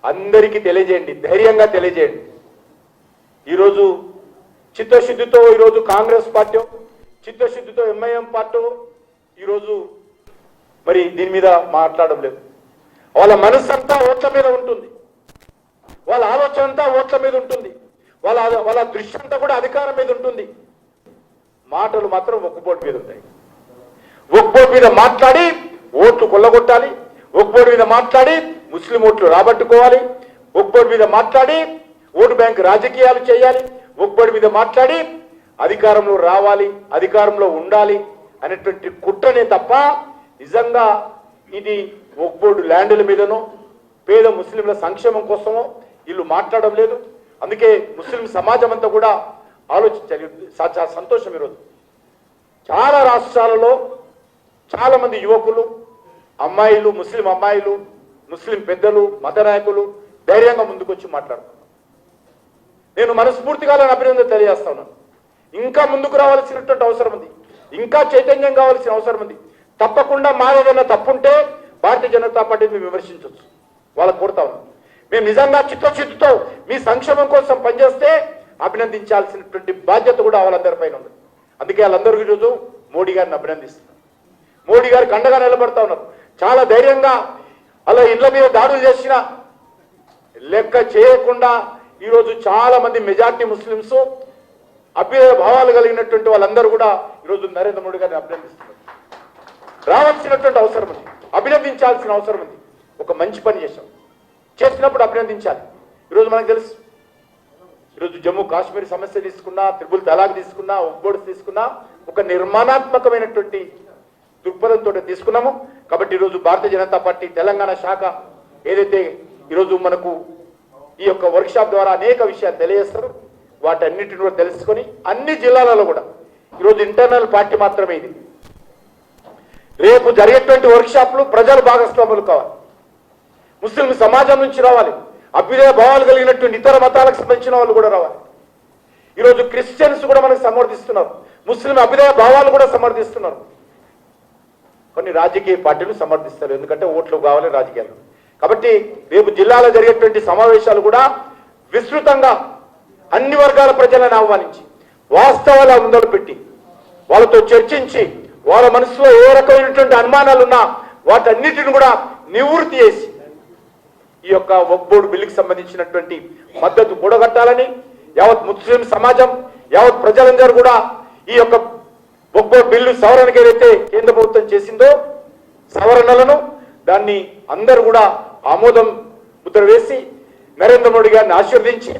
అందరికీ తెలియజేయండి, ధైర్యంగా తెలియజేయండి. ఈరోజు చిత్తశుద్ధితో ఈరోజు కాంగ్రెస్ పార్టీ, చిత్తశుద్ధితో ఎంఐఎం పార్టీ ఈరోజు మరి దీని మీద మాట్లాడడం లేదు. వాళ్ళ మనసు అంతా ఓట్ల మీద ఉంటుంది, వాళ్ళ ఆలోచన అంతా ఓట్ల మీద ఉంటుంది, వాళ్ళ దృష్టి అంతా కూడా అధికారం మీద ఉంటుంది. మాటలు మాత్రం ఒక్క బోర్డు మీద ఉంటాయి. ఒక్క బోర్డు మీద మాట్లాడి ఓట్లు కొల్లగొట్టాలి, ఒక్క బోర్డు మీద మాట్లాడి ముస్లిం ఓట్లు రాబట్టుకోవాలి, ఒక్క బోర్డు మీద మాట్లాడి ఓటు బ్యాంక్ రాజకీయాలు చేయాలి, ఒక్క బోర్డు మీద మాట్లాడి అధికారంలో రావాలి, అధికారంలో ఉండాలి అనేటువంటి కుట్రనే తప్ప నిజంగా ఇది ఒక్క బోర్డు ల్యాండ్ల మీదనో పేద ముస్లింల సంక్షేమం కోసమో వీళ్ళు మాట్లాడడం లేదు. అందుకే ముస్లిం సమాజం అంతా కూడా ఆలోచించాలి. చాలా సంతోషం. ఈరోజు చాలా రాష్ట్రాలలో చాలా మంది యువకులు, అమ్మాయిలు, ముస్లిం అమ్మాయిలు, ముస్లిం పెద్దలు, మత నాయకులు ధైర్యంగా ముందుకొచ్చి మాట్లాడుతున్నారు. నేను మనస్ఫూర్తిగా అభినందన తెలియజేస్తా ఉన్నాను. ఇంకా ముందుకు రావాల్సినటువంటి అవసరం ఉంది, ఇంకా చైతన్యం కావాల్సిన అవసరం ఉంది. తప్పకుండా మాదేదైనా తప్పుంటే భారతీయ జనతా పార్టీని విమర్శించవచ్చు, వాళ్ళకు కోరుతా ఉన్నాం. మేము నిజంగా చిత్తశుద్ధితో మీ సంక్షేమం కోసం పనిచేస్తే అభినందించాల్సినటువంటి బాధ్యత కూడా వాళ్ళందరిపైన ఉంది. అందుకే వాళ్ళందరూ ఈరోజు మోడీ గారిని అభినందిస్తున్నారు. మోడీ గారికి అండగా నిలబడతా ఉన్నారు. చాలా ధైర్యంగా అలా ఇళ్ల మీద దాడులు చేసిన లెక్క చేయకుండా ఈరోజు చాలా మంది మెజార్టీ ముస్లింస్ అభ్యుదయ భావాలు కలిగినటువంటి వాళ్ళందరూ కూడా ఈరోజు నరేంద్ర మోడీ గారిని అభినందిస్తున్నారు. రావాల్సినటువంటి అవసరం ఉంది, అభినందించాల్సిన అవసరం ఉంది. ఒక మంచి పని చేసినప్పుడు అభినందించాలి. ఈరోజు మనకు తెలుసు, ఈరోజు జమ్మూ కాశ్మీర్ సమస్య తీసుకున్నా, త్రిపుల్ తలాక్ తీసుకున్నా, ఒక్బోర్డ్స్ తీసుకున్నా ఒక నిర్మాణాత్మకమైనటువంటి దృక్పథంతో తీసుకున్నాము. కాబట్టి ఈరోజు భారతీయ జనతా పార్టీ తెలంగాణ శాఖ ఏదైతే ఈరోజు మనకు ఈ యొక్క వర్క్షాప్ ద్వారా అనేక విషయాలు తెలియజేస్తారు, వాటన్నిటిని కూడా తెలుసుకొని అన్ని జిల్లాలలో కూడా ఈరోజు ఇంటర్నల్ పార్టీ మాత్రమే ఇది. రేపు జరిగేటువంటి వర్క్షాప్లు ప్రజలు భాగస్వాములు కావాలి, ముస్లిం సమాజం నుంచి రావాలి, అభ్యుదయ భావాలు కలిగినటువంటి ఇతర మతాలకు సంబంధించిన వాళ్ళు కూడా రావాలి. ఈరోజు క్రిస్టియన్స్ కూడా మనకు సమర్థిస్తున్నారు, ముస్లిం అభ్యుదయ భావాలు కూడా సమర్థిస్తున్నారు. కొన్ని రాజకీయ పార్టీలు సమర్థిస్తారు, ఎందుకంటే ఓట్లు కావాలి రాజకీయాలు. కాబట్టి రేపు జిల్లాలో జరిగేటువంటి సమావేశాలు కూడా విస్తృతంగా అన్ని వర్గాల ప్రజలను ఆహ్వానించి వాస్తవాల ముందలు పెట్టి వాళ్ళతో చర్చించి వాళ్ళ మనసులో ఏ రకమైనటువంటి అనుమానాలు ఉన్నా వాటన్నిటిని కూడా నివృత్తి చేసి ఈ యొక్క వక్ఫ్ బోర్డు బిల్లుకి సంబంధించినటువంటి మద్దతు కూడగట్టాలని యావత్ ముస్లిం సమాజం, యావత్ ప్రజలందరూ కూడా ఈ యొక్క వక్ఫ్ బోర్డు బిల్లు సవరణకి ఏదైతే కేంద్ర ప్రభుత్వం చేసిందో సవరణలను దాన్ని అందరూ కూడా ఆమోదం ముద్ర వేసి నరేంద్ర మోడీ గారిని ఆశీర్వదించి